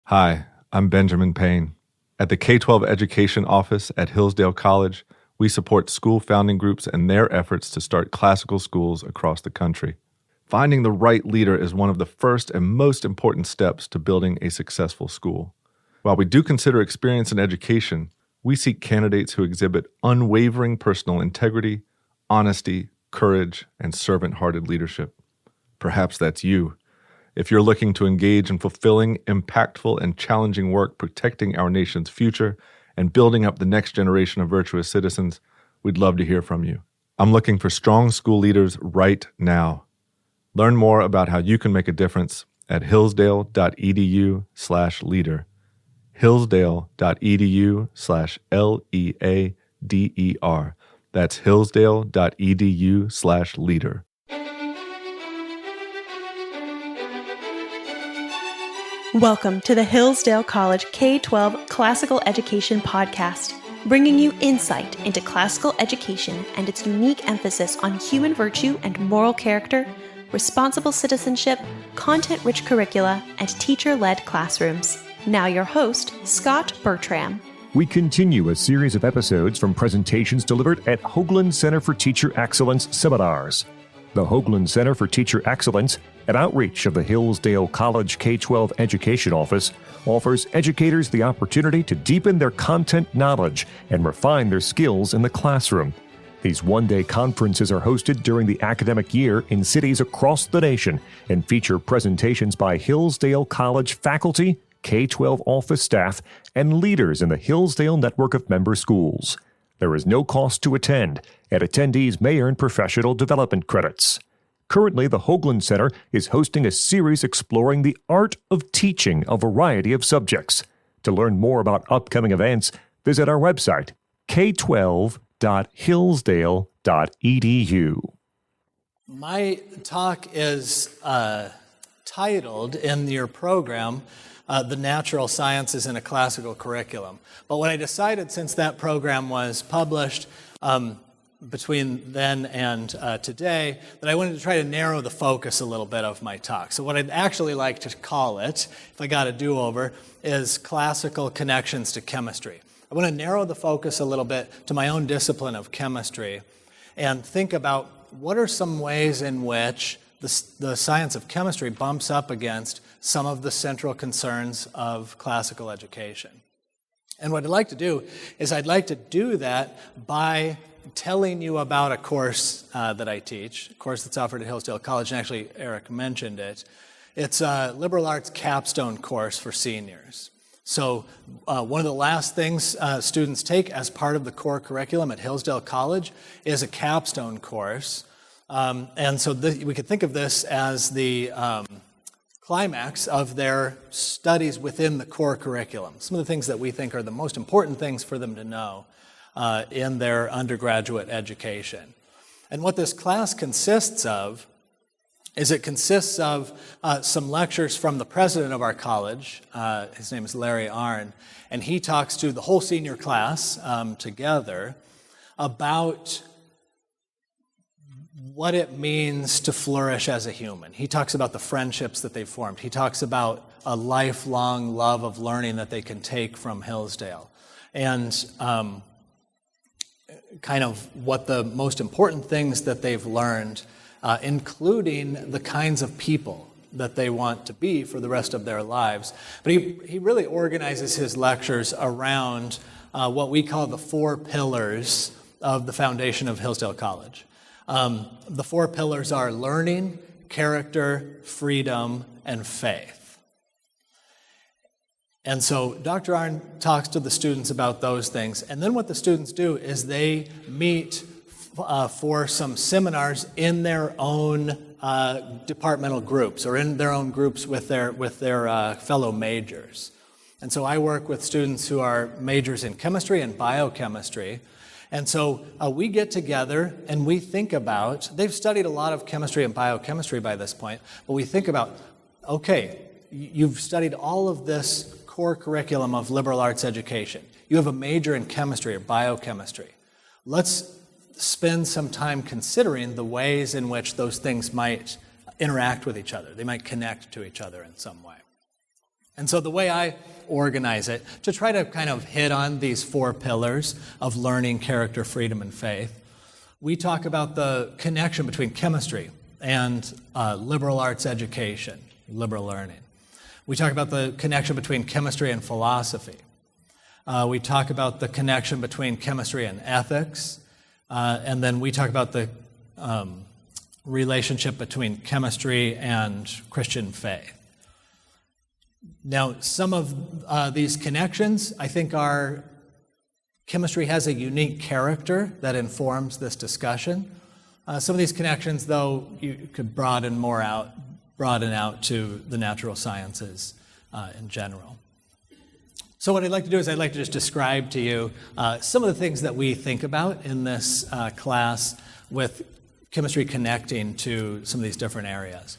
Hi, I'm Benjamin Payne. At the K-12 Education Office at Hillsdale College, we support school founding groups and their efforts to start classical schools across the country. Finding the right leader is one of the first and most important steps to building a successful school. While we do consider experience in education, we seek candidates who exhibit unwavering personal integrity, honesty, courage, and servant-hearted leadership. Perhaps that's you. If you're looking to engage in fulfilling, impactful, and challenging work protecting our nation's future and building up the next generation of virtuous citizens, we'd love to hear from you. I'm looking for strong school leaders right now. Learn more about how you can make a difference at hillsdale.edu/leader. hillsdale.edu/LEADER. That's hillsdale.edu/leader. Welcome to the Hillsdale College K-12 Classical Education Podcast, bringing you insight into classical education and its unique emphasis on human virtue and moral character, responsible citizenship, content-rich curricula, and teacher-led classrooms. Now your host, Scott Bertram. We continue a series of episodes from presentations delivered at Hoogland Center for Teacher Excellence seminars. The Hoogland Center for Teacher Excellence, an outreach of the Hillsdale College K-12 Education Office, offers educators the opportunity to deepen their content knowledge and refine their skills in the classroom. These one-day conferences are hosted during the academic year in cities across the nation and feature presentations by Hillsdale College faculty, K-12 office staff, and leaders in the Hillsdale network of member schools. There is no cost to attend, and attendees may earn professional development credits. Currently, the Hoogland Center is hosting a series exploring the art of teaching a variety of subjects. To learn more about upcoming events, visit our website, k12.hillsdale.edu. My talk is titled in your program, The Natural Sciences in a Classical Curriculum. But what I decided, since that program was published between then and today, that I wanted to try to narrow the focus a little bit of my talk. So what I'd actually like to call it, if I got a do-over, is Classical Connections to Chemistry. I want to narrow the focus a little bit to my own discipline of chemistry and think about what are some ways in which the science of chemistry bumps up against some of the central concerns of classical education. And what I'd like to do is I'd like to do that by telling you about a course that I teach, a course that's offered at Hillsdale College, and actually Eric mentioned it. It's a liberal arts capstone course for seniors. So one of the last things students take as part of the core curriculum at Hillsdale College is a capstone course. And so we could think of this as the climax of their studies within the core curriculum. Some of the things that we think are the most important things for them to know in their undergraduate education. And what this class consists of is it consists of some lectures from the president of our college. His name is Larry Arnn, and he talks to the whole senior class together about what it means to flourish as a human. He talks about the friendships that they've formed. He talks about a lifelong love of learning that they can take from Hillsdale. And kind of what the most important things that they've learned, including the kinds of people that they want to be for the rest of their lives. But he really organizes his lectures around what we call the 4 pillars of the foundation of Hillsdale College. The 4 pillars are learning, character, freedom, and faith. And so Dr. Arnn talks to the students about those things. And then what the students do is they meet for some seminars in their own departmental groups or in their own groups with their fellow majors. And so I work with students who are majors in chemistry and biochemistry. And so we get together and we think about, they've studied a lot of chemistry and biochemistry by this point, but we think about, okay, you've studied all of this core curriculum of liberal arts education. You have a major in chemistry or biochemistry. Let's spend some time considering the ways in which those things might interact with each other. They might connect to each other in some way. And so the way I organize it, to try to kind of hit on these 4 pillars of learning, character, freedom, and faith, we talk about the connection between chemistry and liberal arts education, liberal learning. We talk about the connection between chemistry and philosophy. We talk about the connection between chemistry and ethics. And then we talk about the relationship between chemistry and Christian faith. Now, some of these connections, I think, are chemistry has a unique character that informs this discussion. Some of these connections, though, you could broaden out to the natural sciences in general. So what I'd like to do is I'd like to just describe to you some of the things that we think about in this class with chemistry connecting to some of these different areas.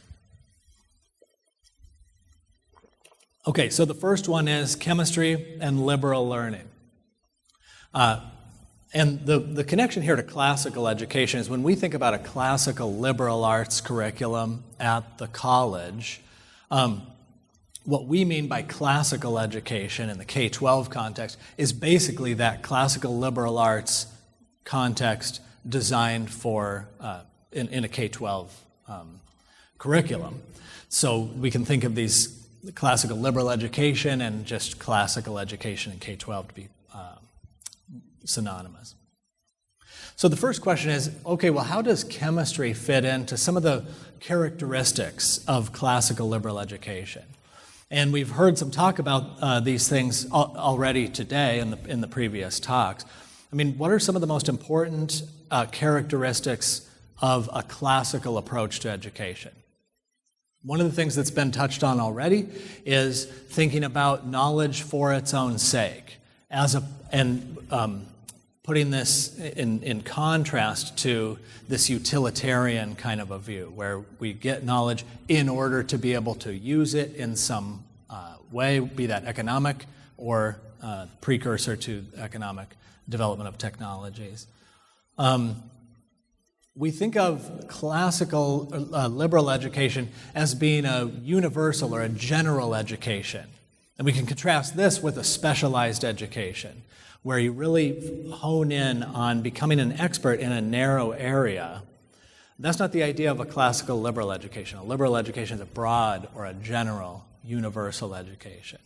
Okay, so the first one is chemistry and liberal learning. And the connection here to classical education is when we think about a classical liberal arts curriculum at the college, what we mean by classical education in the K-12 context is basically that classical liberal arts context designed for in a K-12 curriculum. So we can think of these classical liberal education and just classical education in K-12 to be synonymous. So the first question is, okay, well, how does chemistry fit into some of the characteristics of classical liberal education? And we've heard some talk about these things already today in the previous talks. I mean, what are some of the most important characteristics of a classical approach to education? One of the things that's been touched on already is thinking about knowledge for its own sake, putting this in contrast to this utilitarian kind of a view, where we get knowledge in order to be able to use it in some way, be that economic or precursor to economic development of technologies. We think of classical liberal education as being a universal or a general education. And we can contrast this with a specialized education, where you really hone in on becoming an expert in a narrow area. That's not the idea of a classical liberal education. A liberal education is a broad or a general, universal education.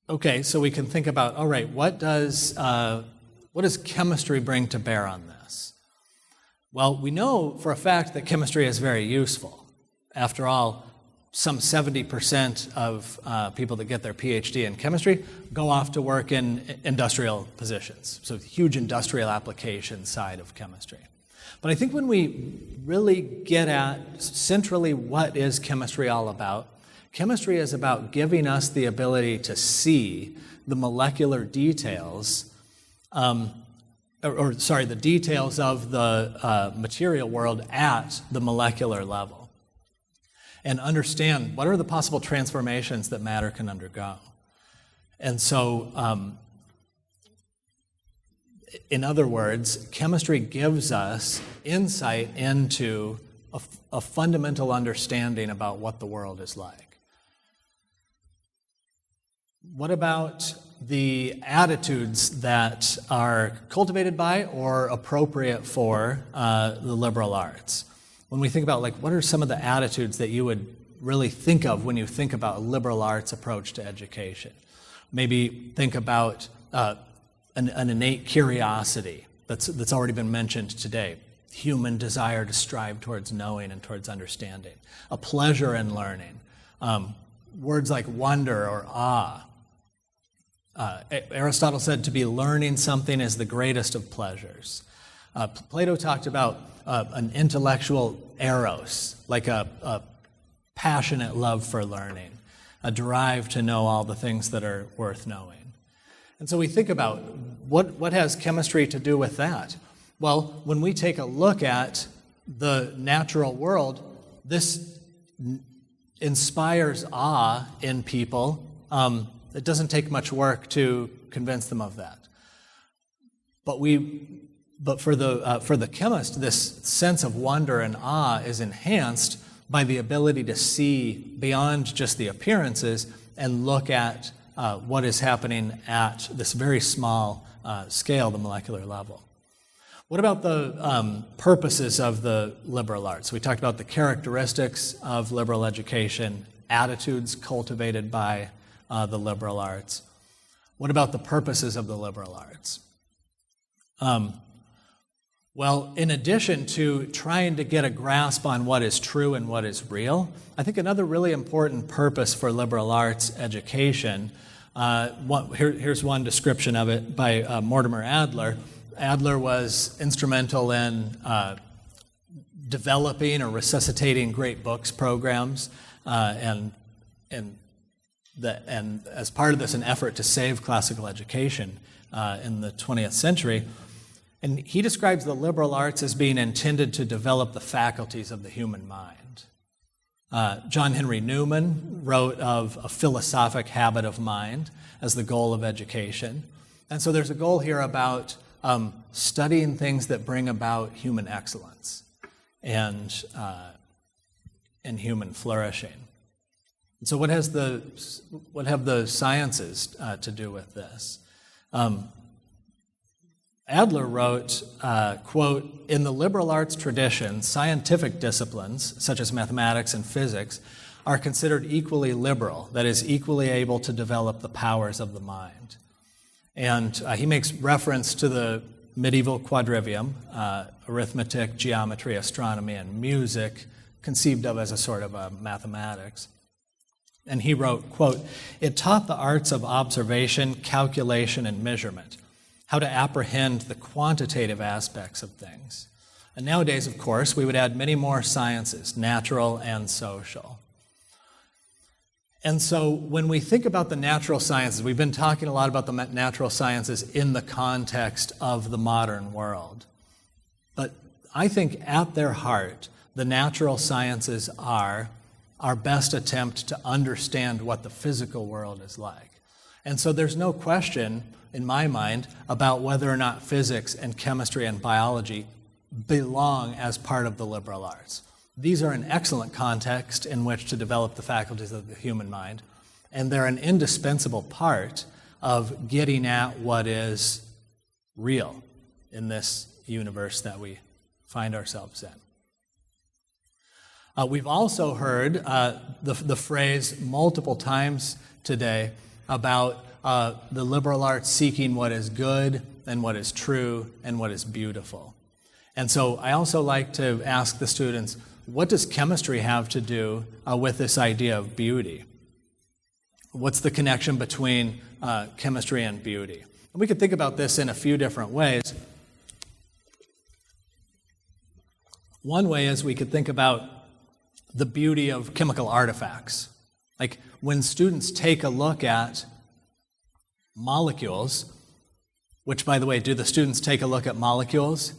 Okay, so we can think about, all right, what does chemistry bring to bear on this? Well, we know for a fact that chemistry is very useful. After all, some 70% of people that get their PhD in chemistry go off to work in industrial positions, so huge industrial application side of chemistry. But I think when we really get at centrally what is chemistry all about, chemistry is about giving us the ability to see the molecular details, the details of the material world at the molecular level, and understand what are the possible transformations that matter can undergo. And so, in other words, chemistry gives us insight into a fundamental understanding about what the world is like. What about the attitudes that are cultivated by or appropriate for the liberal arts? When we think about, like, what are some of the attitudes that you would really think of when you think about a liberal arts approach to education? Maybe think about an innate curiosity that's already been mentioned today. Human desire to strive towards knowing and towards understanding. A pleasure in learning. Words like wonder or awe. Aristotle said to be learning something is the greatest of pleasures. Plato talked about an intellectual eros, like a passionate love for learning, a drive to know all the things that are worth knowing. And so we think about what has chemistry to do with that? Well, when we take a look at the natural world, this inspires awe in people. It doesn't take much work to convince them of that. But for the chemist, this sense of wonder and awe is enhanced by the ability to see beyond just the appearances and look at what is happening at this very small scale, the molecular level. What about the purposes of the liberal arts? We talked about the characteristics of liberal education, attitudes cultivated by the liberal arts. What about the purposes of the liberal arts? Well, in addition to trying to get a grasp on what is true and what is real, I think another really important purpose for liberal arts education, here's one description of it by Mortimer Adler. Adler was instrumental in developing or resuscitating great books programs, and as part of this, an effort to save classical education in the 20th century. And he describes the liberal arts as being intended to develop the faculties of the human mind. John Henry Newman wrote of a philosophic habit of mind as the goal of education. And so there's a goal here about studying things that bring about human excellence and human flourishing. And so what have the sciences to do with this? Adler wrote, quote, "In the liberal arts tradition, scientific disciplines, such as mathematics and physics, are considered equally liberal, that is, equally able to develop the powers of the mind." And he makes reference to the medieval quadrivium, arithmetic, geometry, astronomy, and music, conceived of as a sort of mathematics. And he wrote, quote, "It taught the arts of observation, calculation, and measurement, how to apprehend the quantitative aspects of things." And nowadays, of course, we would add many more sciences, natural and social. And so when we think about the natural sciences, we've been talking a lot about the natural sciences in the context of the modern world. But I think at their heart, the natural sciences are our best attempt to understand what the physical world is like. And so there's no question in my mind about whether or not physics and chemistry and biology belong as part of the liberal arts. These are an excellent context in which to develop the faculties of the human mind, and they're an indispensable part of getting at what is real in this universe that we find ourselves in. We've also heard the phrase multiple times today about the liberal arts seeking what is good and what is true and what is beautiful. And so I also like to ask the students, what does chemistry have to do with this idea of beauty? What's the connection between chemistry and beauty? And we could think about this in a few different ways. One way is we could think about the beauty of chemical artifacts. Like when students take a look at molecules, which, by the way, do the students take a look at molecules?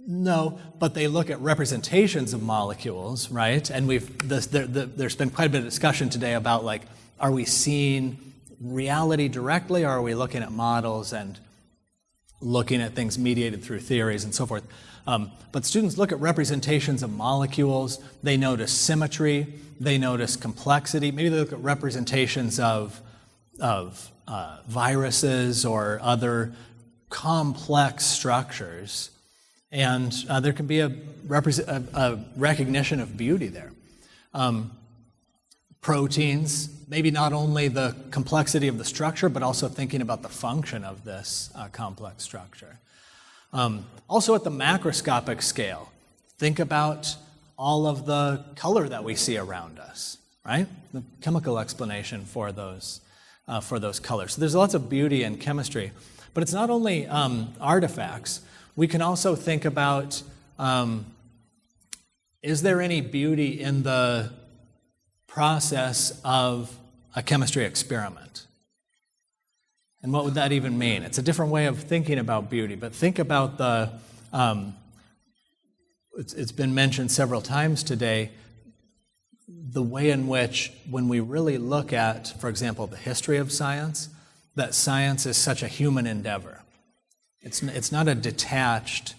No, but they look at representations of molecules, right? And there's been quite a bit of discussion today about, like, are we seeing reality directly, or are we looking at models and looking at things mediated through theories and so forth? But students look at representations of molecules, they notice symmetry, they notice complexity, maybe they look at representations of viruses or other complex structures, and there can be a recognition of beauty there. Proteins, maybe not only the complexity of the structure, but also thinking about the function of this complex structure. Also at the macroscopic scale, think about all of the color that we see around us, right? The chemical explanation for those colors. So there's lots of beauty in chemistry. But it's not only artifacts. We can also think about, is there any beauty in the process of a chemistry experiment? And what would that even mean? It's a different way of thinking about beauty, but think about it's been mentioned several times today, the way in which, when we really look at, for example, the history of science, that science is such a human endeavor. It's not a detached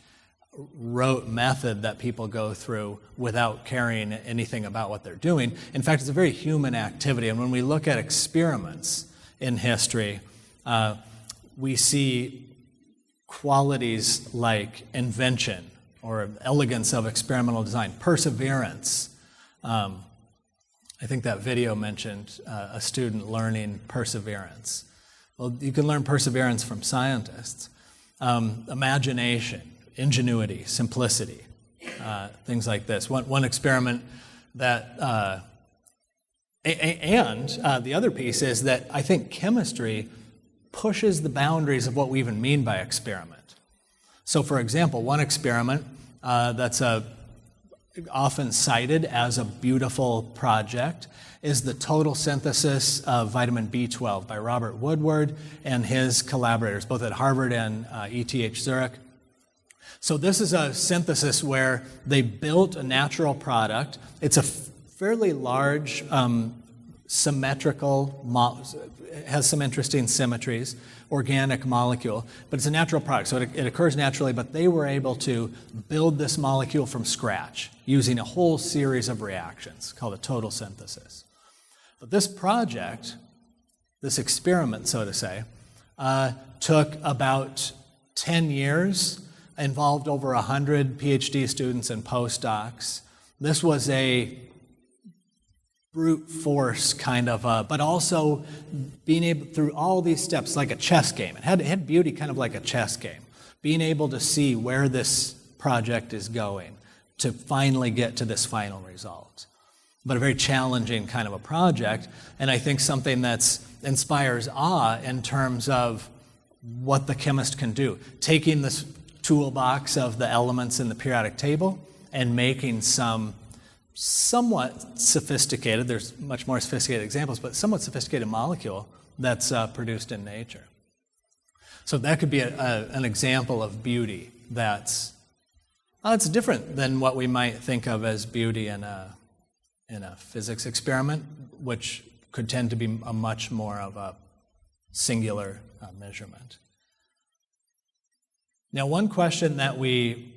rote method that people go through without caring anything about what they're doing. In fact, it's a very human activity. And when we look at experiments in history, we see qualities like invention or elegance of experimental design, perseverance. I think that video mentioned a student learning perseverance. Well, you can learn perseverance from scientists. Imagination, ingenuity, simplicity, things like this. One experiment that, the other piece is that I think chemistry pushes the boundaries of what we even mean by experiment. So for example, one experiment that's often cited as a beautiful project is the total synthesis of vitamin B12 by Robert Woodward and his collaborators, both at Harvard and ETH Zurich. So this is a synthesis where they built a natural product. It's a fairly large, symmetrical, has some interesting symmetries, organic molecule, but it's a natural product, so it occurs naturally, but they were able to build this molecule from scratch using a whole series of reactions called a total synthesis. But this project, this experiment, so to say, took about 10 years, involved over 100 PhD students and postdocs. This was a brute force kind of, but also being able, through all these steps, like a chess game. It had beauty kind of like a chess game. Being able to see where this project is going to finally get to this final result. But a very challenging kind of a project, and I think something that inspires awe in terms of what the chemist can do. Taking this toolbox of the elements in the periodic table and making some somewhat sophisticated, there's much more sophisticated examples, but somewhat sophisticated molecule that's produced in nature. So that could be an example of beauty that's it's different than what we might think of as beauty in a physics experiment, which could tend to be a much more of a singular measurement. Now, one question that we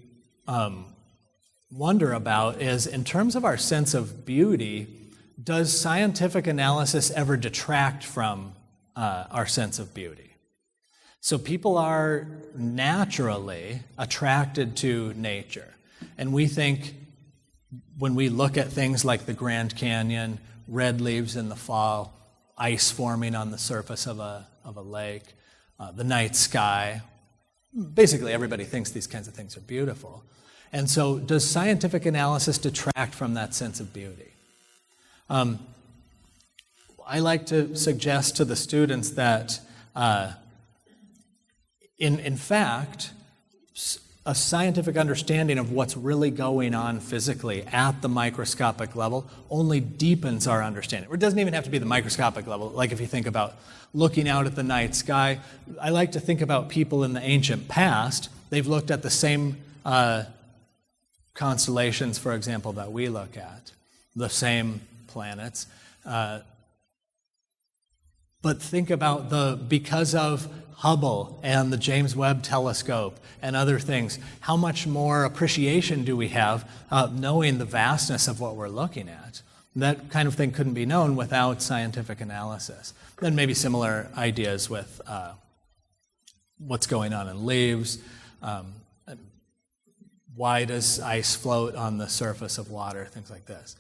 wonder about is, in terms of our sense of beauty, does scientific analysis ever detract from our sense of beauty? So people are naturally attracted to nature, and we think when we look at things like the Grand Canyon, red leaves in the fall, ice forming on the surface of a lake, the night sky, basically everybody thinks these kinds of things are beautiful. And so does scientific analysis detract from that sense of beauty? I like to suggest to the students that in fact, a scientific understanding of what's really going on physically at the microscopic level only deepens our understanding. It doesn't even have to be the microscopic level. Like if you think about looking out at the night sky, I like to think about people in the ancient past. They've looked at the same constellations, for example, that we look at, the same planets. But think about because of Hubble and the James Webb Telescope and other things, how much more appreciation do we have knowing the vastness of what we're looking at? That kind of thing couldn't be known without scientific analysis. Then maybe similar ideas with what's going on in leaves. Why does ice float on the surface of water? Things like this.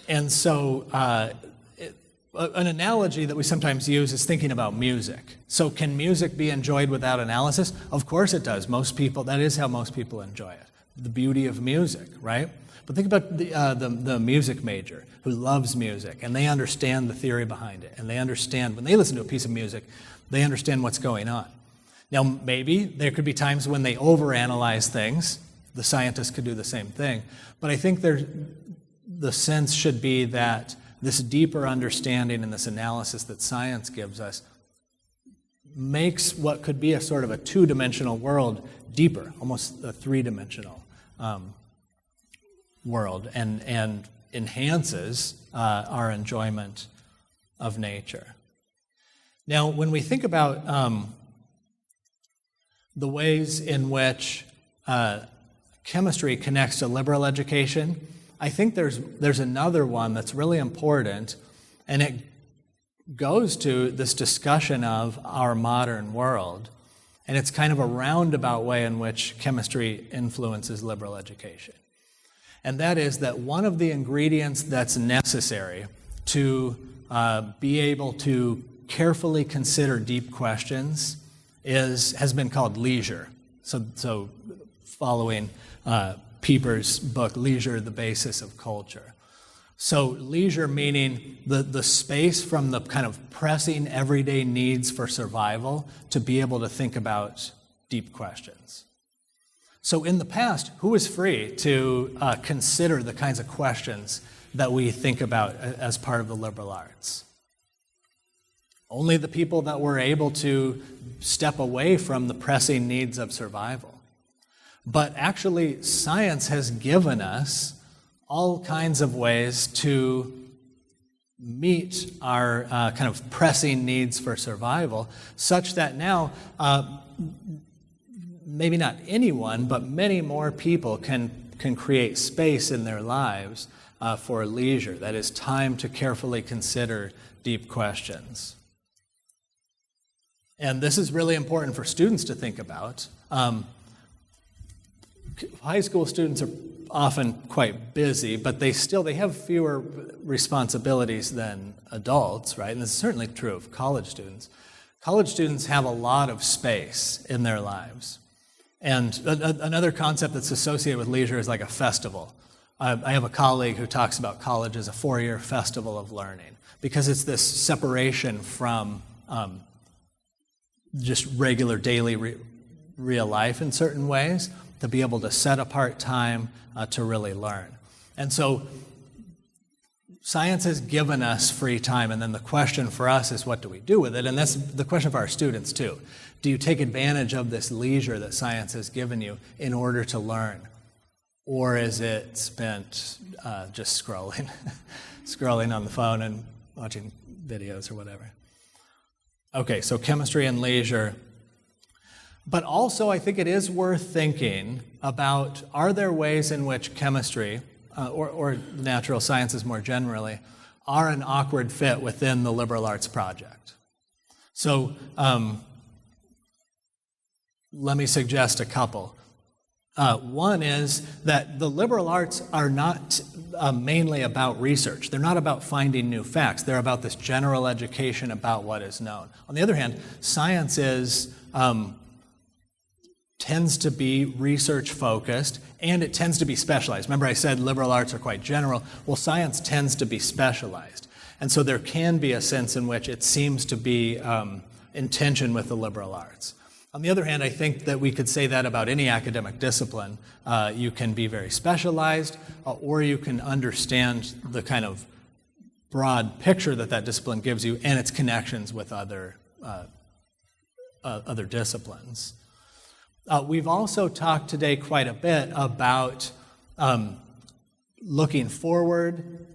And so an analogy that we sometimes use is thinking about music. So can music be enjoyed without analysis? Of course it does. Most people, that is how most people enjoy it. The beauty of music, right? But think about the music major who loves music, and they understand the theory behind it, and they understand, when they listen to a piece of music, they understand what's going on. Now, maybe there could be times when they overanalyze things. The scientists could do the same thing. But I think the sense should be that this deeper understanding and this analysis that science gives us makes what could be a sort of a two-dimensional world deeper, almost a three-dimensional world, and enhances our enjoyment of nature. Now, when we think about the ways in which chemistry connects to liberal education, I think there's another one that's really important, and it goes to this discussion of our modern world, and it's kind of a roundabout way in which chemistry influences liberal education. And that is that one of the ingredients that's necessary to be able to carefully consider deep questions has been called leisure. So following Pieper's book, Leisure, the Basis of Culture. So leisure meaning the space from the kind of pressing everyday needs for survival to be able to think about deep questions. So in the past, who was free to consider the kinds of questions that we think about as part of the liberal arts? Only the people that were able to step away from the pressing needs of survival. But actually, science has given us all kinds of ways to meet our kind of pressing needs for survival, such that now, maybe not anyone, but many more people can create space in their lives for leisure. That is, time to carefully consider deep questions. And this is really important for students to think about. High school students are often quite busy, but they have fewer responsibilities than adults, right? And this is certainly true of college students. College students have a lot of space in their lives. And another concept that's associated with leisure is like a festival. I have a colleague who talks about college as a 4-year festival of learning, because it's this separation from just regular daily real life in certain ways, to be able to set apart time to really learn. And so science has given us free time, and then the question for us is, what do we do with it? And that's the question for our students too. Do you take advantage of this leisure that science has given you in order to learn? Or is it spent just scrolling, scrolling on the phone and watching videos or whatever? Okay, so chemistry and leisure. But also, I think it is worth thinking about, are there ways in which chemistry, or natural sciences more generally, are an awkward fit within the liberal arts project? So let me suggest a couple. One is that the liberal arts are not mainly about research. They're not about finding new facts. They're about this general education about what is known. On the other hand, science tends to be research-focused, and it tends to be specialized. Remember I said liberal arts are quite general. Well, science tends to be specialized. And so there can be a sense in which it seems to be in tension with the liberal arts. On the other hand, I think that we could say that about any academic discipline. You can be very specialized, or you can understand the kind of broad picture that discipline gives you and its connections with other disciplines. We've also talked today quite a bit about looking forward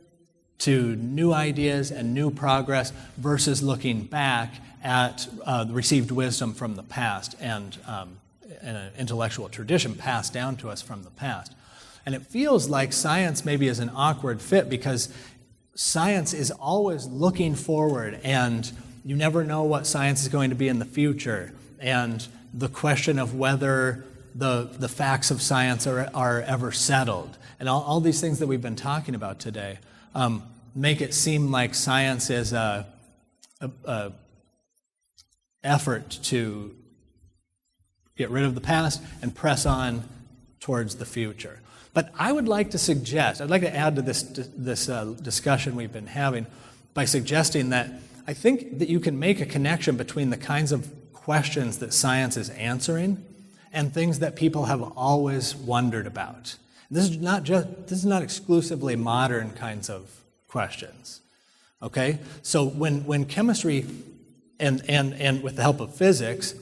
to new ideas and new progress versus looking back at received wisdom from the past and an intellectual tradition passed down to us from the past. And it feels like science maybe is an awkward fit, because science is always looking forward, and you never know what science is going to be in the future. And the question of whether the facts of science are ever settled, and all these things that we've been talking about today, make it seem like science is a effort to get rid of the past and press on towards the future. But I would like to suggest, I'd like to add to this discussion we've been having by suggesting that I think that you can make a connection between the kinds of questions that science is answering and things that people have always wondered about. This is not exclusively modern kinds of questions. Okay? So when chemistry and with the help of physics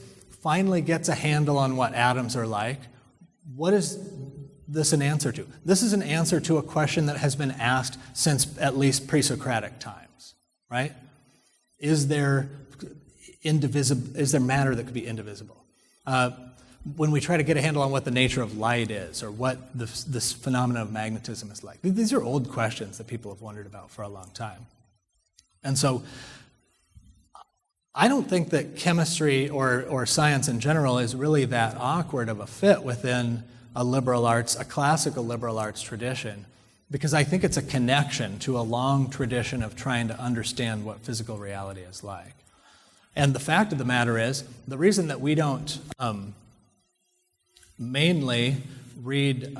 finally gets a handle on what atoms are like, what is this an answer to? This is an answer to a question that has been asked since at least pre-Socratic times, right? Is there matter that could be indivisible? when we try to get a handle on what the nature of light is or what this phenomenon of magnetism is like. These are old questions that people have wondered about for a long time. And so I don't think that chemistry or science in general is really that awkward of a fit within a classical liberal arts tradition, because I think it's a connection to a long tradition of trying to understand what physical reality is like. And the fact of the matter is, the reason that we don't mainly read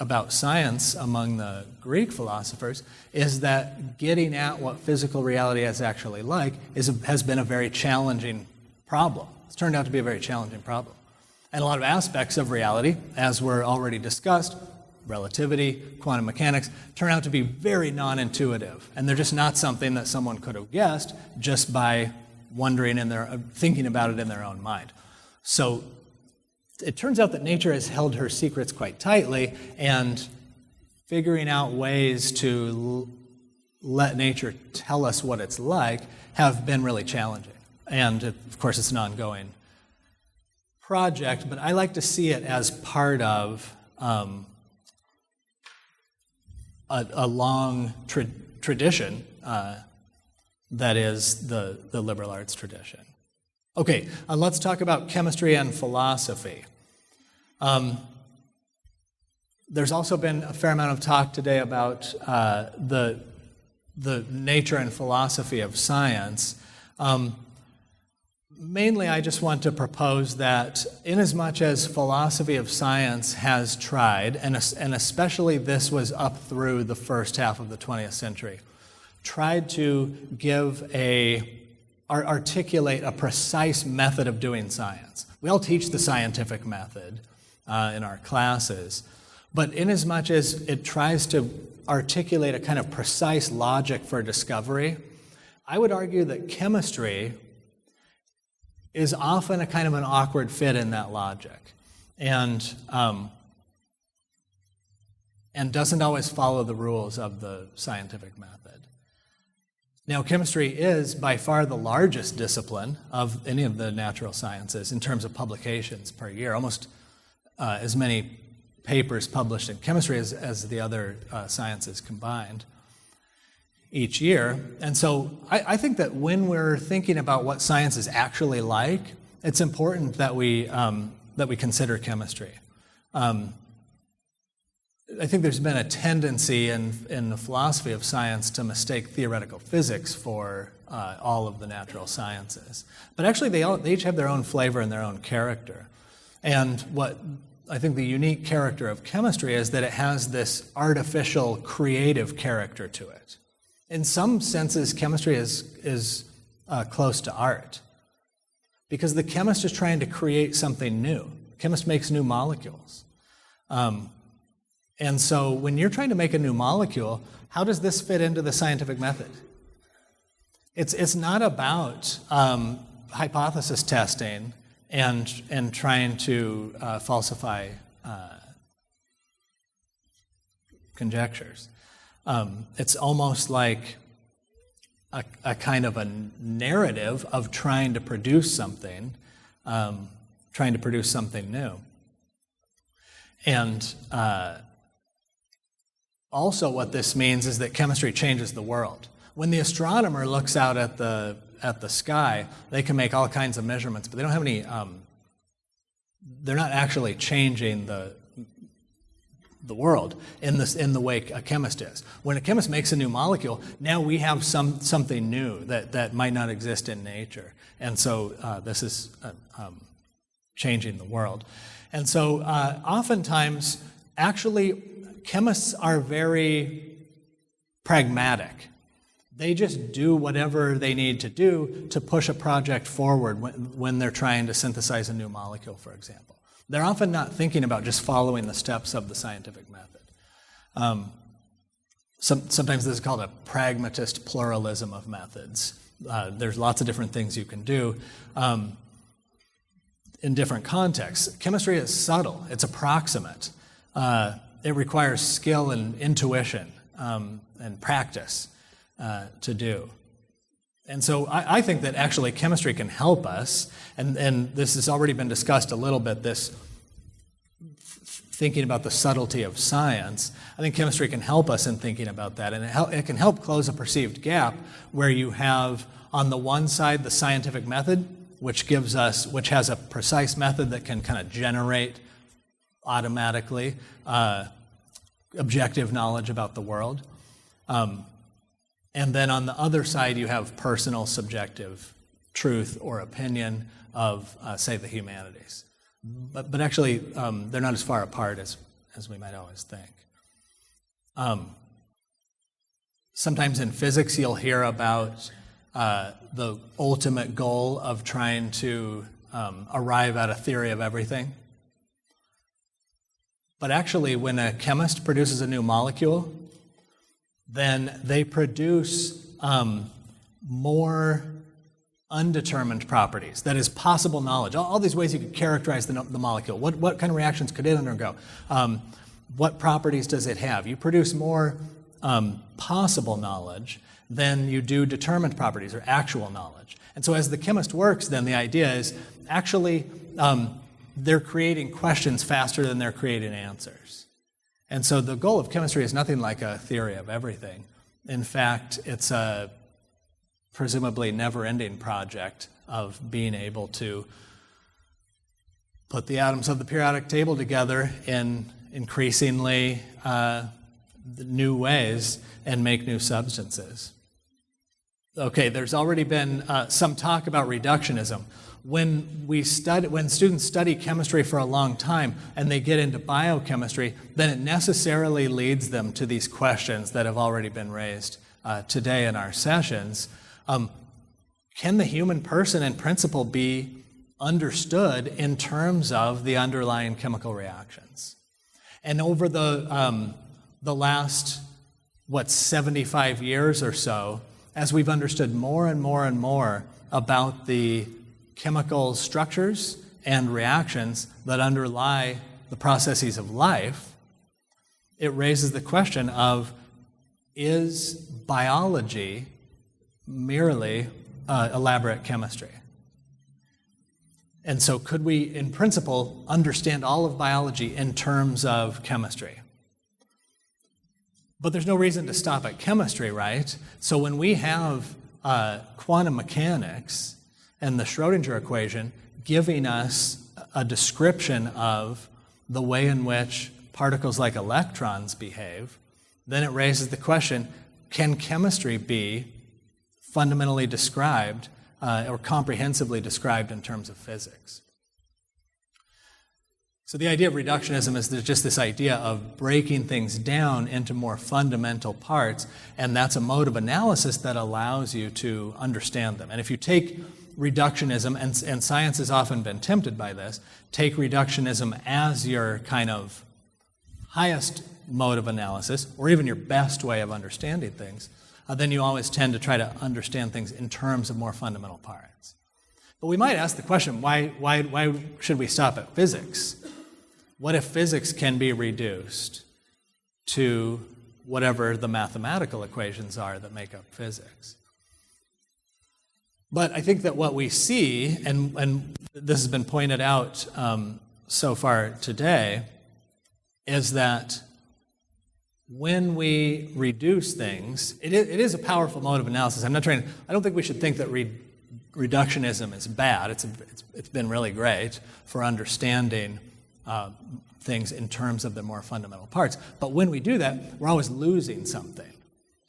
about science among the Greek philosophers is that getting at what physical reality is actually like has been a very challenging problem. It's turned out to be a very challenging problem. And a lot of aspects of reality, as were already discussed, relativity, quantum mechanics, turn out to be very non-intuitive. And they're just not something that someone could have guessed just by thinking about it in their own mind. So it turns out that nature has held her secrets quite tightly, and figuring out ways to let nature tell us what it's like have been really challenging. And of course, it's an ongoing project, but I like to see it as part of a long tradition that is the liberal arts tradition. Okay, let's talk about chemistry and philosophy. There's also been a fair amount of talk today about the nature and philosophy of science. Mainly, I just want to propose that inasmuch as philosophy of science has tried, and especially this was up through the first half of the 20th century, tried to articulate a precise method of doing science. We all teach the scientific method in our classes, but inasmuch as it tries to articulate a kind of precise logic for discovery, I would argue that chemistry is often a kind of an awkward fit in that logic, and doesn't always follow the rules of the scientific method. Now, chemistry is by far the largest discipline of any of the natural sciences in terms of publications per year, almost as many papers published in chemistry as the other sciences combined each year. And so I think that when we're thinking about what science is actually like, it's important that we consider chemistry. I think there's been a tendency in the philosophy of science to mistake theoretical physics for all of the natural sciences. But actually they each have their own flavor and their own character. And what I think the unique character of chemistry is that it has this artificial, creative character to it. In some senses, chemistry is close to art, because the chemist is trying to create something new. The chemist makes new molecules. And so when you're trying to make a new molecule, how does this fit into the scientific method? It's not about hypothesis testing and trying to falsify conjectures. It's almost like a kind of a narrative of trying to produce something new. And also what this means is that chemistry changes the world. When the astronomer looks out at the sky, they can make all kinds of measurements, but they don't have any, they're not actually changing the world in the way a chemist is. When a chemist makes a new molecule, now we have something new that might not exist in nature. And so this is changing the world. And so oftentimes, actually, chemists are very pragmatic. They just do whatever they need to do to push a project forward when they're trying to synthesize a new molecule, for example. They're often not thinking about just following the steps of the scientific method. Sometimes this is called a pragmatist pluralism of methods. There's lots of different things you can do in different contexts. Chemistry is subtle. It's approximate. It requires skill and intuition and practice to do. And so I think that actually chemistry can help us, and this has already been discussed a little bit, this thinking about the subtlety of science. I think chemistry can help us in thinking about that, and it can help close a perceived gap where you have, on the one side, the scientific method, which has a precise method that can kind of generate automatically objective knowledge about the world. And then on the other side, you have personal, subjective truth or opinion of, say, the humanities. But actually, they're not as far apart as we might always think. Sometimes in physics, you'll hear about the ultimate goal of trying to arrive at a theory of everything. But actually, when a chemist produces a new molecule, then they produce more undetermined properties. That is, possible knowledge. All these ways you could characterize the molecule. What kind of reactions could it undergo? What properties does it have? You produce more possible knowledge than you do determined properties or actual knowledge. And so as the chemist works, then the idea is actually they're creating questions faster than they're creating answers. And so the goal of chemistry is nothing like a theory of everything. In fact, it's a presumably never-ending project of being able to put the atoms of the periodic table together in increasingly new ways and make new substances. Okay, there's already been some talk about reductionism. When students study chemistry for a long time and they get into biochemistry, then it necessarily leads them to these questions that have already been raised today in our sessions. Can the human person in principle be understood in terms of the underlying chemical reactions? And over the last, 75 years or so, as we've understood more and more and more about the chemical structures and reactions that underlie the processes of life, it raises the question of, is biology merely elaborate chemistry? And so could we, in principle, understand all of biology in terms of chemistry? But there's no reason to stop at chemistry, right? So when we have quantum mechanics and the Schrodinger equation giving us a description of the way in which particles like electrons behave, then it raises the question, can chemistry be fundamentally described or comprehensively described in terms of physics? So the idea of reductionism is just this idea of breaking things down into more fundamental parts, and that's a mode of analysis that allows you to understand them. And if you take reductionism, and science has often been tempted by this, take reductionism as your kind of highest mode of analysis, or even your best way of understanding things, then you always tend to try to understand things in terms of more fundamental parts. But we might ask the question, why should we stop at physics? What if physics can be reduced to whatever the mathematical equations are that make up physics? But I think that what we see, and this has been pointed out so far today, is that when we reduce things, it is a powerful mode of analysis. I don't think we should think that reductionism is bad. It's been really great for understanding things in terms of the more fundamental parts. But when we do that, we're always losing something.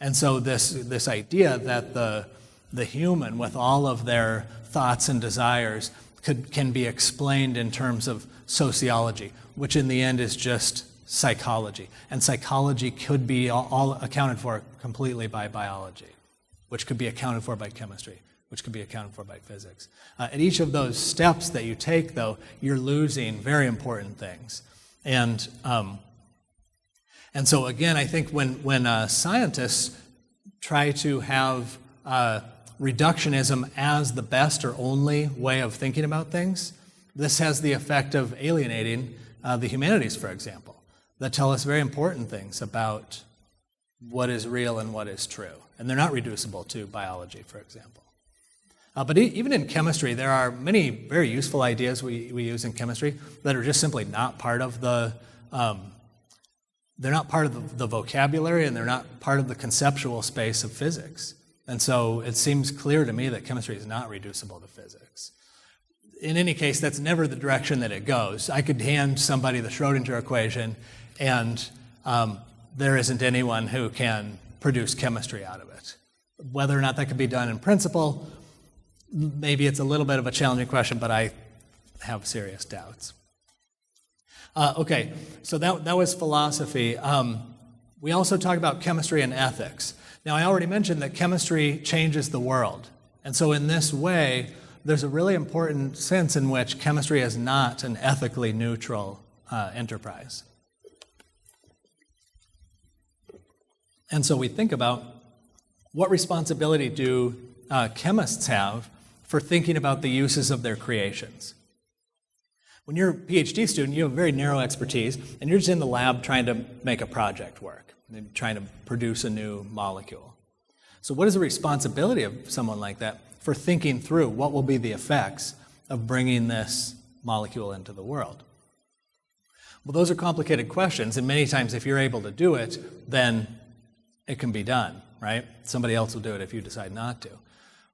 And so this idea that the human, with all of their thoughts and desires, can be explained in terms of sociology, which in the end is just psychology. And psychology could be all accounted for completely by biology, which could be accounted for by chemistry, which could be accounted for by physics. At each of those steps that you take, though, you're losing very important things. And so again, I think when scientists try to have reductionism as the best or only way of thinking about things, this has the effect of alienating the humanities, for example, that tell us very important things about what is real and what is true. And they're not reducible to biology, for example. But even in chemistry, there are many very useful ideas we use in chemistry that are just simply not part of the they're not part of the vocabulary, and they're not part of the conceptual space of physics. And so it seems clear to me that chemistry is not reducible to physics. In any case, that's never the direction that it goes. I could hand somebody the Schrodinger equation, and there isn't anyone who can produce chemistry out of it. Whether or not that could be done in principle, maybe it's a little bit of a challenging question, but I have serious doubts. Okay, so that was philosophy. We also talked about chemistry and ethics. Now, I already mentioned that chemistry changes the world. And so in this way, there's a really important sense in which chemistry is not an ethically neutral enterprise. And so we think about what responsibility do chemists have for thinking about the uses of their creations. When you're a PhD student, you have very narrow expertise, and you're just in the lab trying to make a project work, trying to produce a new molecule. So what is the responsibility of someone like that for thinking through what will be the effects of bringing this molecule into the world? Well, those are complicated questions, and many times if you're able to do it, then it can be done, right? Somebody else will do it if you decide not to.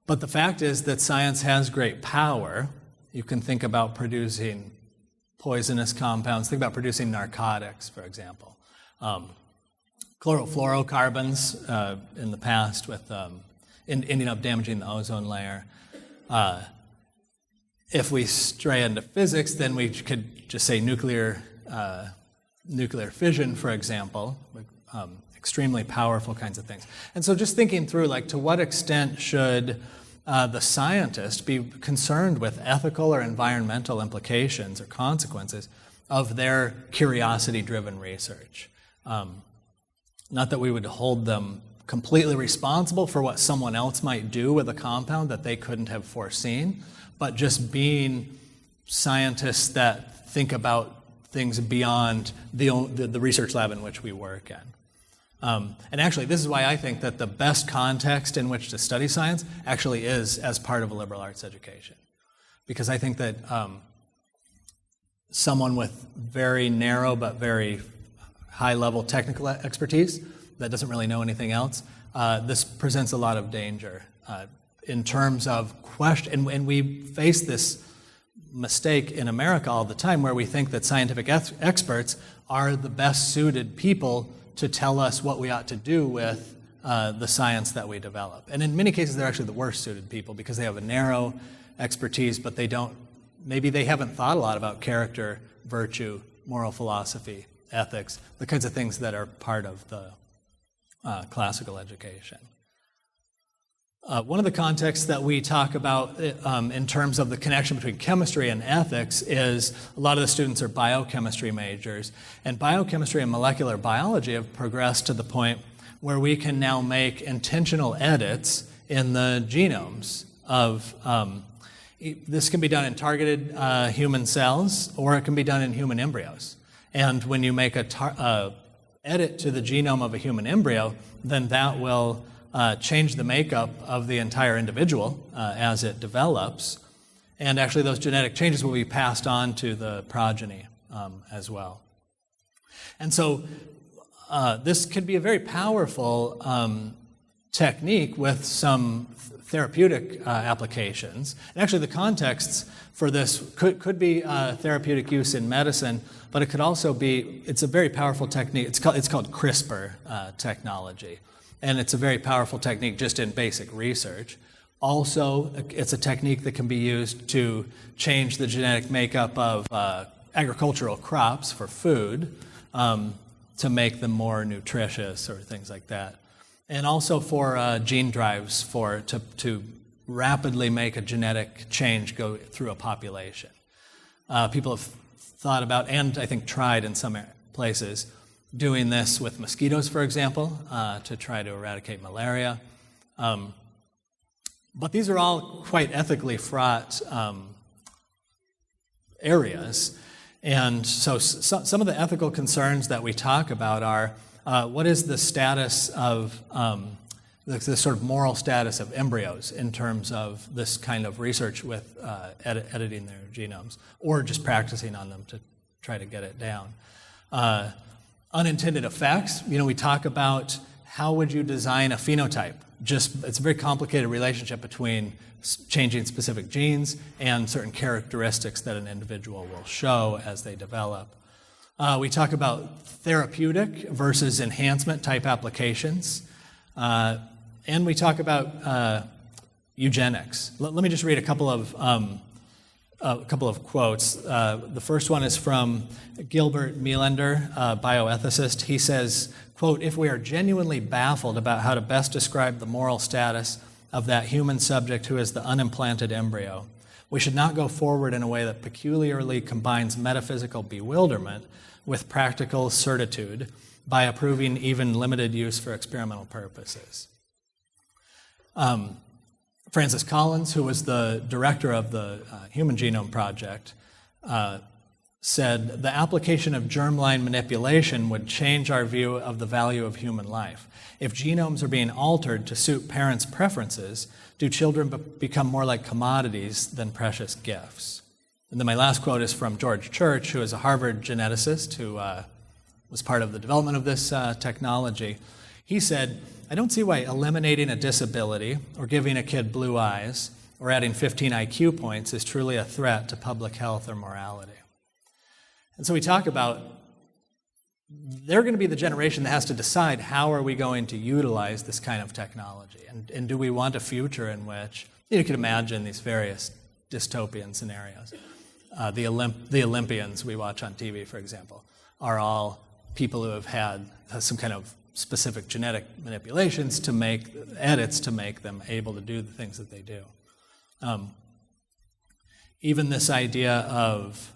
But the fact is that science has great power. You can think about producing poisonous compounds. Think about producing narcotics, for example. Chlorofluorocarbons in the past with ending up damaging the ozone layer. If we stray into physics, then we could just say nuclear fission, for example, extremely powerful kinds of things. And so just thinking through, like, to what extent should the scientist be concerned with ethical or environmental implications or consequences of their curiosity-driven research? Not that we would hold them completely responsible for what someone else might do with a compound that they couldn't have foreseen, but just being scientists that think about things beyond the research lab in which we work in. And actually, this is why I think that the best context in which to study science actually is as part of a liberal arts education. Because I think that someone with very narrow but very high-level technical expertise that doesn't really know anything else, this presents a lot of danger in terms of question. And we face this mistake in America all the time where we think that scientific experts are the best suited people to tell us what we ought to do with the science that we develop. And in many cases, they're actually the worst suited people because they have a narrow expertise, but maybe they haven't thought a lot about character, virtue, moral philosophy, ethics, the kinds of things that are part of the classical education. One of the contexts that we talk about in terms of the connection between chemistry and ethics is a lot of the students are biochemistry majors, and biochemistry and molecular biology have progressed to the point where we can now make intentional edits in the genomes of, this can be done in targeted human cells, or it can be done in human embryos. And when you make a edit to the genome of a human embryo, then that will change the makeup of the entire individual as it develops. And actually those genetic changes will be passed on to the progeny as well. And so this could be a very powerful technique with some therapeutic applications. And actually the contexts for this could be therapeutic use in medicine, but it could also be, it's a very powerful technique. It's called CRISPR technology. And it's a very powerful technique just in basic research. Also, it's a technique that can be used to change the genetic makeup of agricultural crops for food to make them more nutritious or things like that. And also for gene drives to rapidly make a genetic change go through a population. People have thought about, and I think tried in some places, doing this with mosquitoes, for example, to try to eradicate malaria. But these are all quite ethically fraught areas. And so some of the ethical concerns that we talk about are, what is the status of the sort of moral status of embryos in terms of this kind of research with editing their genomes, or just practicing on them to try to get it down. Unintended effects, we talk about how would you design a phenotype. It's a very complicated relationship between changing specific genes and certain characteristics that an individual will show as they develop. We talk about therapeutic versus enhancement type applications. And we talk about eugenics. Let me just read a couple of quotes. The first one is from Gilbert Melander, a bioethicist. He says, quote, "If we are genuinely baffled about how to best describe the moral status of that human subject who is the unimplanted embryo, we should not go forward in a way that peculiarly combines metaphysical bewilderment with practical certitude by approving even limited use for experimental purposes." Francis Collins, who was the director of the Human Genome Project, said, "The application of germline manipulation would change our view of the value of human life. If genomes are being altered to suit parents' preferences, do children become more like commodities than precious gifts?" And then my last quote is from George Church, who is a Harvard geneticist who was part of the development of this technology. He said, "I don't see why eliminating a disability or giving a kid blue eyes or adding 15 IQ points is truly a threat to public health or morality." And so we talk about they're going to be the generation that has to decide how are we going to utilize this kind of technology. And do we want a future in which you can imagine these various dystopian scenarios. The Olympians we watch on TV, for example, are all people who have had some kind of specific genetic manipulations to make edits to make them able to do the things that they do. Even this idea of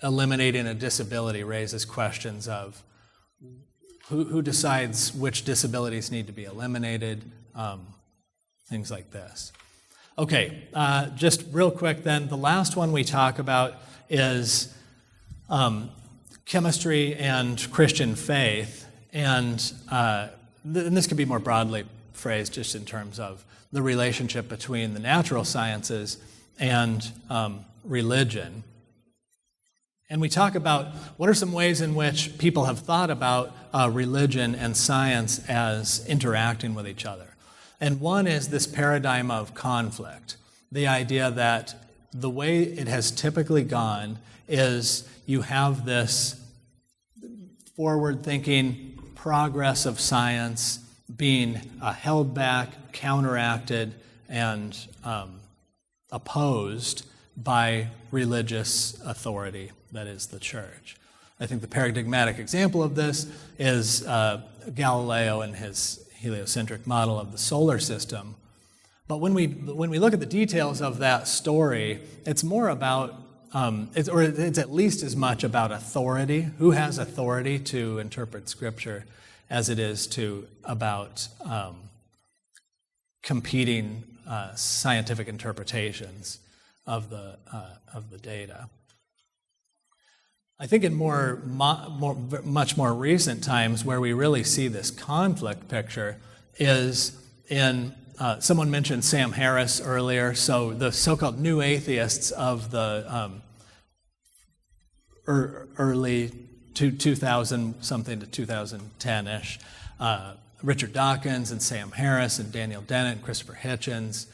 eliminating a disability raises questions of who decides which disabilities need to be eliminated, things like this. Okay, just real quick then, the last one we talk about is chemistry and Christian faith. And this can be more broadly phrased just in terms of the relationship between the natural sciences and religion. And we talk about what are some ways in which people have thought about religion and science as interacting with each other. And one is this paradigm of conflict, the idea that the way it has typically gone is you have this forward-thinking progress of science being held back, counteracted, and opposed by religious authority, that is the church. I think the paradigmatic example of this is Galileo and his heliocentric model of the solar system. But when we look at the details of that story, it's more about, it's at least as much about authority, who has authority to interpret Scripture, as it is about competing scientific interpretations of the data. I think in much more recent times, where we really see this conflict picture is in, someone mentioned Sam Harris earlier, so the so-called new atheists of the early 2000-something to 2010-ish, Richard Dawkins and Sam Harris and Daniel Dennett and Christopher Hitchens,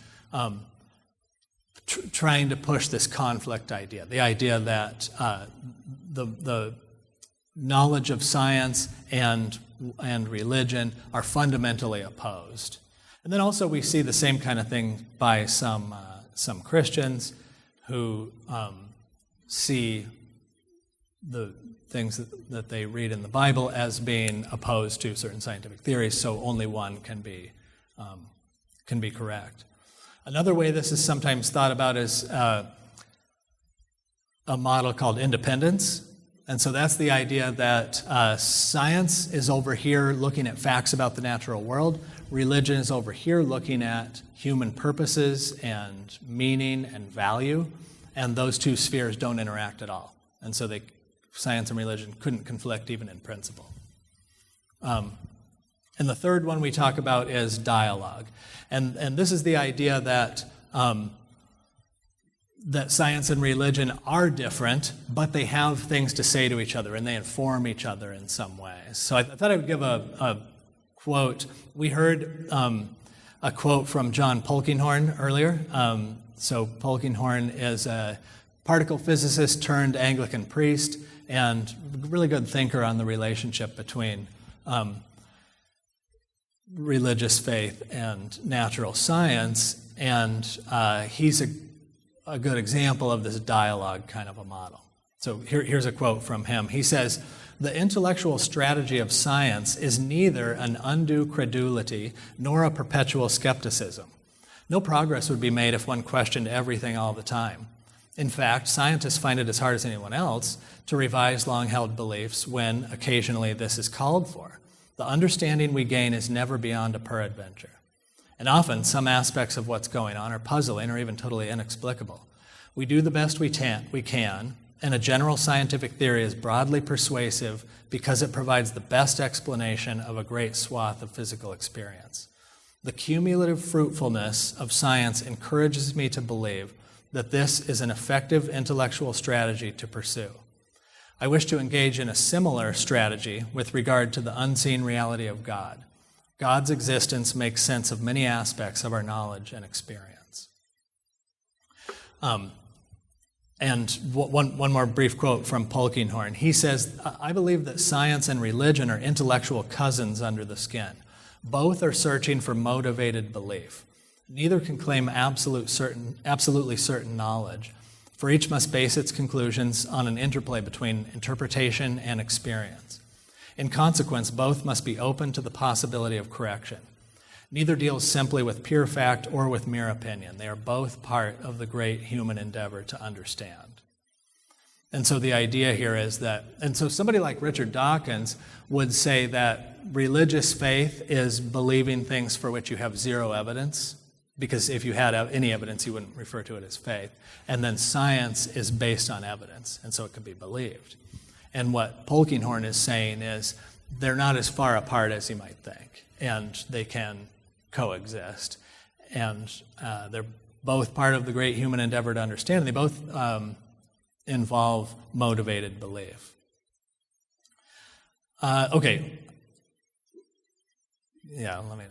trying to push this conflict idea, the idea that the knowledge of science and religion are fundamentally opposed. And then also we see the same kind of thing by some Christians who see the things that they read in the Bible as being opposed to certain scientific theories, so only one can be correct. Another way this is sometimes thought about is a model called independence. And so that's the idea that science is over here looking at facts about the natural world, religion is over here looking at human purposes and meaning and value, and those two spheres don't interact at all. And so science and religion couldn't conflict even in principle. And the third one we talk about is dialogue. And this is the idea that that science and religion are different, but they have things to say to each other, and they inform each other in some ways. So I thought I would give a quote. We heard a quote from John Polkinghorne earlier. So Polkinghorne is a particle physicist turned Anglican priest and really good thinker on the relationship between religious faith and natural science. And he's a good example of this dialogue kind of a model. So here's a quote from him. He says, "The intellectual strategy of science is neither an undue credulity nor a perpetual skepticism. No progress would be made if one questioned everything all the time. In fact, scientists find it as hard as anyone else to revise long-held beliefs when occasionally this is called for. The understanding we gain is never beyond a peradventure. And often, some aspects of what's going on are puzzling or even totally inexplicable. We do the best we can, and a general scientific theory is broadly persuasive because it provides the best explanation of a great swath of physical experience. The cumulative fruitfulness of science encourages me to believe that this is an effective intellectual strategy to pursue. I wish to engage in a similar strategy with regard to the unseen reality of God. God's existence makes sense of many aspects of our knowledge and experience." And one more brief quote from Polkinghorne. He says, "I believe that science and religion are intellectual cousins under the skin. Both are searching for motivated belief. Neither can claim absolutely certain knowledge, for each must base its conclusions on an interplay between interpretation and experience. In consequence, both must be open to the possibility of correction. Neither deals simply with pure fact or with mere opinion. They are both part of the great human endeavor to understand." And so the idea here is that, and so somebody like Richard Dawkins would say that religious faith is believing things for which you have zero evidence, because if you had any evidence, you wouldn't refer to it as faith. And then science is based on evidence, and so it can be believed. And what Polkinghorne is saying is they're not as far apart as you might think, and they can coexist. And they're both part of the great human endeavor to understand, and they both involve motivated belief. Okay. Yeah, let me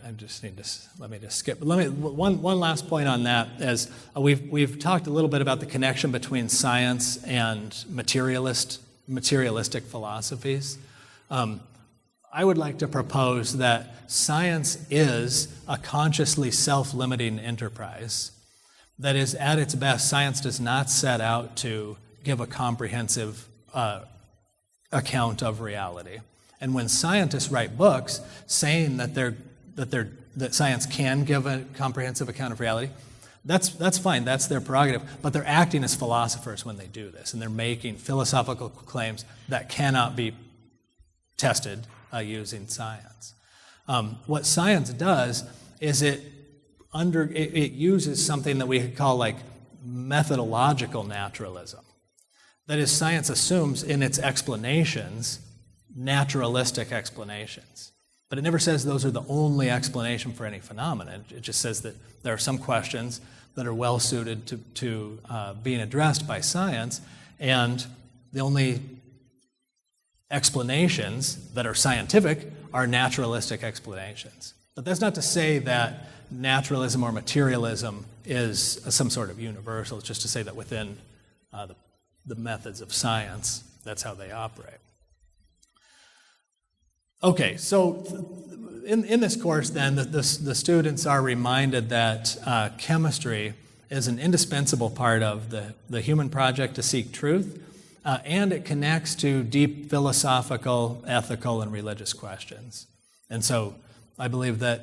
just skip. One last point on that is we've talked a little bit about the connection between science and materialistic philosophies. I would like to propose that science is a consciously self-limiting enterprise. That is, at its best, science does not set out to give a comprehensive account of reality. And when scientists write books saying that science can give a comprehensive account of reality, that's fine, that's their prerogative, but they're acting as philosophers when they do this, and they're making philosophical claims that cannot be tested using science. What science does is it uses something that we could call like methodological naturalism. That is, science assumes in its explanations naturalistic explanations. But it never says those are the only explanation for any phenomenon. It just says that there are some questions that are well suited to being addressed by science, and the only explanations that are scientific are naturalistic explanations. But that's not to say that naturalism or materialism is some sort of universal. It's just to say that within the methods of science, that's how they operate. Okay, so in this course then, the students are reminded that chemistry is an indispensable part of the human project to seek truth, and it connects to deep philosophical, ethical, and religious questions. And so I believe that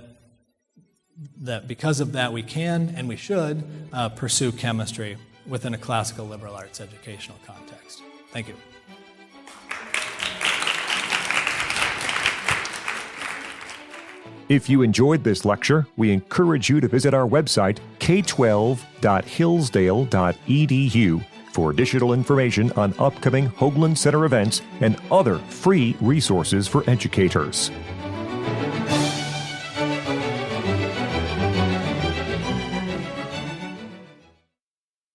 because of that we can and we should pursue chemistry within a classical liberal arts educational context. Thank you. If you enjoyed this lecture, we encourage you to visit our website, k12.hillsdale.edu, for additional information on upcoming Hoogland Center events and other free resources for educators.